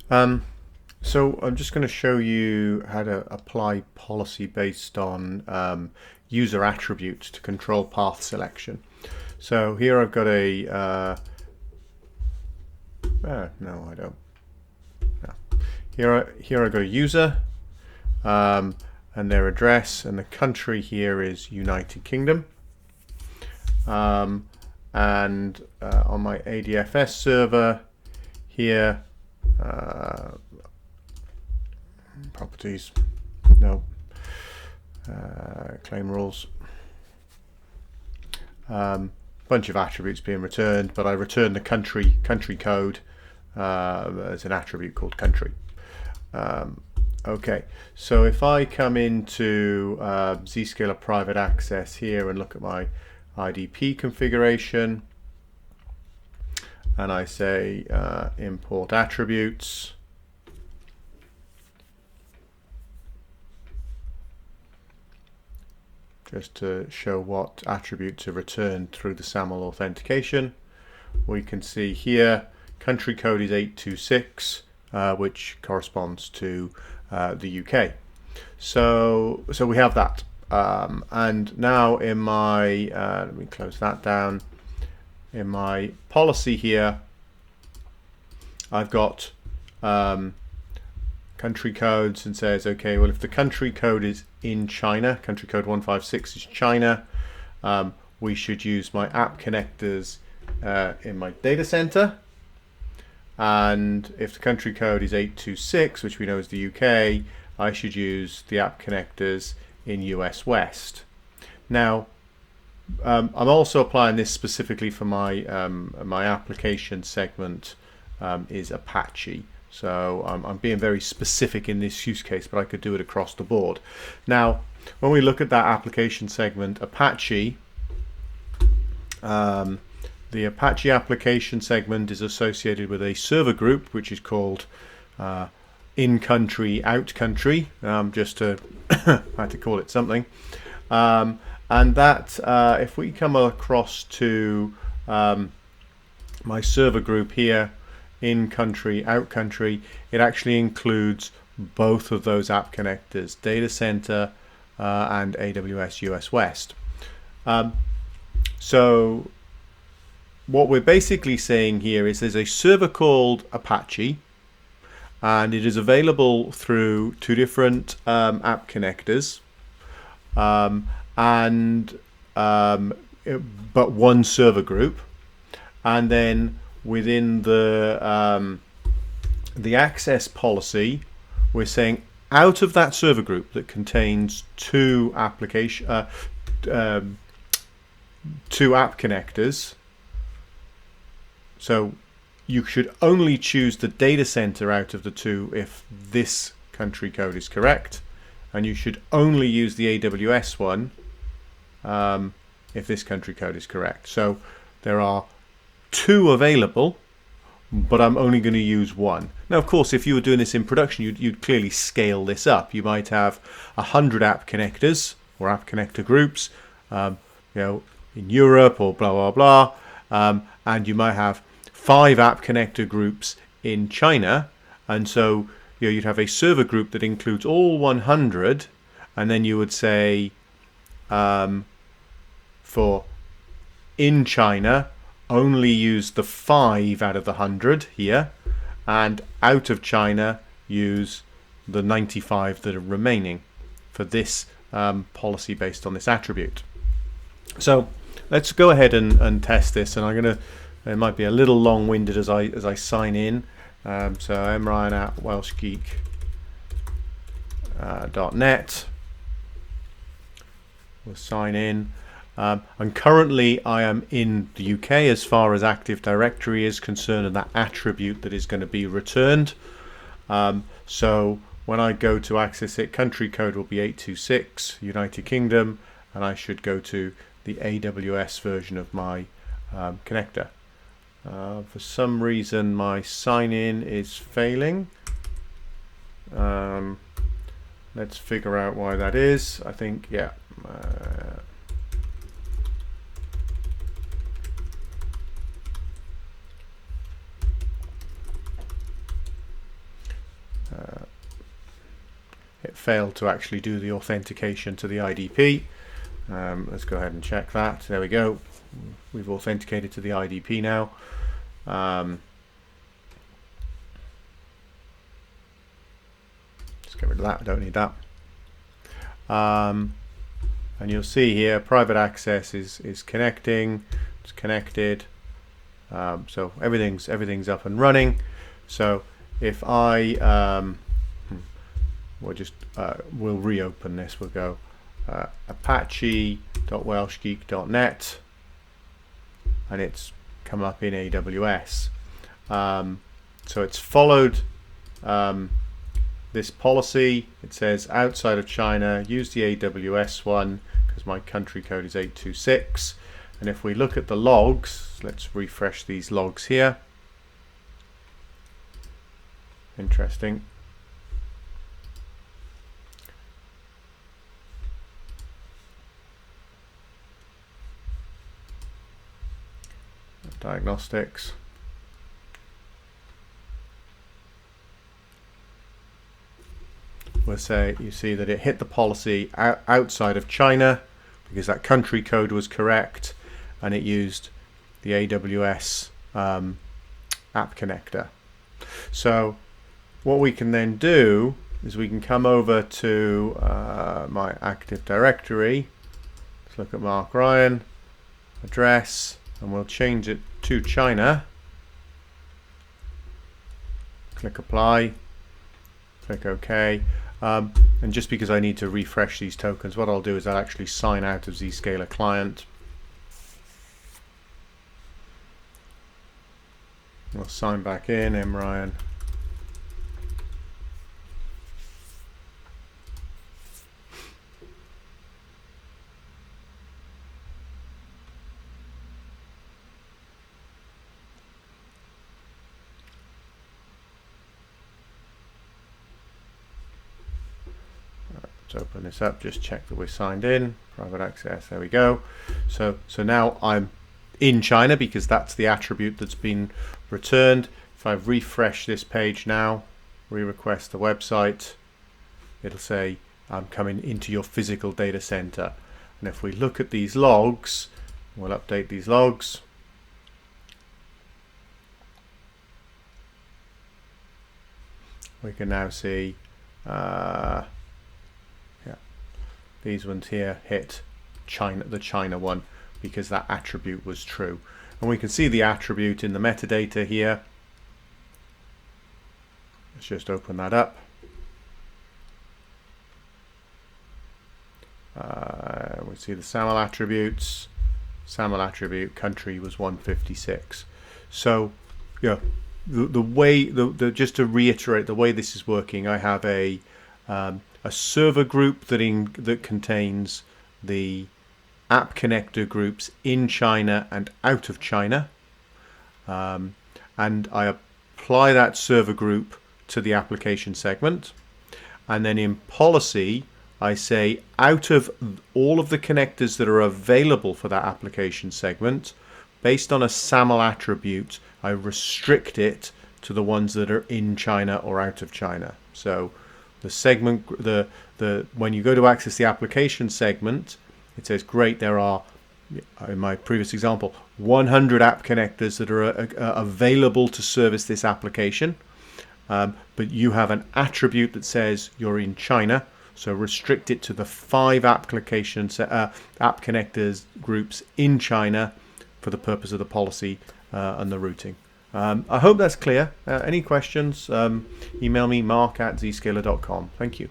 So I'm just going to show you how to apply policy based on user attributes to control path selection. So here I've got a no, I don't. No. Here I've got a user and their address, and the country here is United Kingdom. And on my ADFS server here, properties, no, claim rules, bunch of attributes being returned, but I return the country code as an attribute called country. Okay, so if I come into Zscaler private access here and look at my IDP configuration, and I say import attributes, just to show what attributes are returned through the SAML authentication, we can see here country code is 826, which corresponds to the UK. So we have that. And now in my, let me close that down. In my policy here, I've got country codes and says, okay, well, if the country code is in China, country code 156 is China, we should use my app connectors in my data center. And if the country code is 826, which we know is the UK, I should use the app connectors in US West. Now, I'm also applying this specifically for my my application segment is Apache. So I'm being very specific in this use case, but I could do it across the board. Now, when we look at that application segment, Apache, the Apache application segment is associated with a server group, which is called in-country, out-country, just to I had to call it something. And that, if we come across to my server group here, in-country, out-country, it actually includes both of those app connectors, data center and AWS US West. So what we're basically saying here is there's a server called Apache, and it is available through two different app connectors, but one server group. And then within the access policy, we're saying out of that server group that contains two app connectors, so you should only choose the data center out of the two if this country code is correct, and you should only use the AWS one if this country code is correct. So there are two available, but I'm only going to use one. Now, of course, if you were doing this in production, you'd clearly scale this up. You might have 100 app connectors or app connector groups, in Europe or blah blah blah, and you might have 5 app connector groups in China, and so you'd have a server group that includes all 100, and then you would say for in China only use the 5 out of the 100 here, and out of China use the 95 that are remaining for this policy based on this attribute. So let's go ahead and test this, and I'm going to, it might be a little long-winded as I sign in. So mryan at welshgeek.net. We'll sign in. And currently I am in the UK as far as Active Directory is concerned, and that attribute that is going to be returned. So when I go to access it, country code will be 826, United Kingdom, and I should go to the AWS version of my connector. For some reason my sign in is failing. Let's figure out why that is. I think, yeah. it failed to actually do the authentication to the IDP. Let's go ahead and check that. There we go. We've authenticated to the IDP now. Let's get rid of that. I don't need that. And you'll see here private access is connecting. It's connected. So everything's up and running. So if I we'll reopen this. We'll go apache.welshgeek.net, and it's come up in AWS. So it's followed this policy. It says outside of China, use the AWS one because my country code is 826. And if we look at the logs, let's refresh these logs here. Interesting. Diagnostics. We'll say you see that it hit the policy outside of China because that country code was correct, and it used the AWS app connector. So what we can then do is we can come over to my Active Directory. Let's look at Mark Ryan, address, and we'll change it to China. Click apply, click OK. And just because I need to refresh these tokens, what I'll do is I'll actually sign out of Zscaler client. We'll sign back in, Ryan. Let's open this up, just check that we're signed in. Private access, there we go. So now I'm in China because that's the attribute that's been returned. If I refresh this page now, re-request the website, it'll say I'm coming into your physical data center. And if we look at these logs, we'll update these logs. We can now see these ones here hit China, the China one, because that attribute was true. And we can see the attribute in the metadata here. Let's just open that up. We see the SAML attributes. SAML attribute country was 156. So, yeah, the way just to reiterate the way this is working, I have a server group that contains the app connector groups in China and out of China, and I apply that server group to the application segment, and then in policy I say out of all of the connectors that are available for that application segment, based on a SAML attribute, I restrict it to the ones that are in China or out of China. So the segment, when you go to access the application segment, it says, great, there are, in my previous example, 100 app connectors that are available to service this application. But you have an attribute that says you're in China, so restrict it to the 5 app connectors groups in China for the purpose of the policy and the routing. I hope that's clear. Any questions, email me, mark@zscaler.com. Thank you.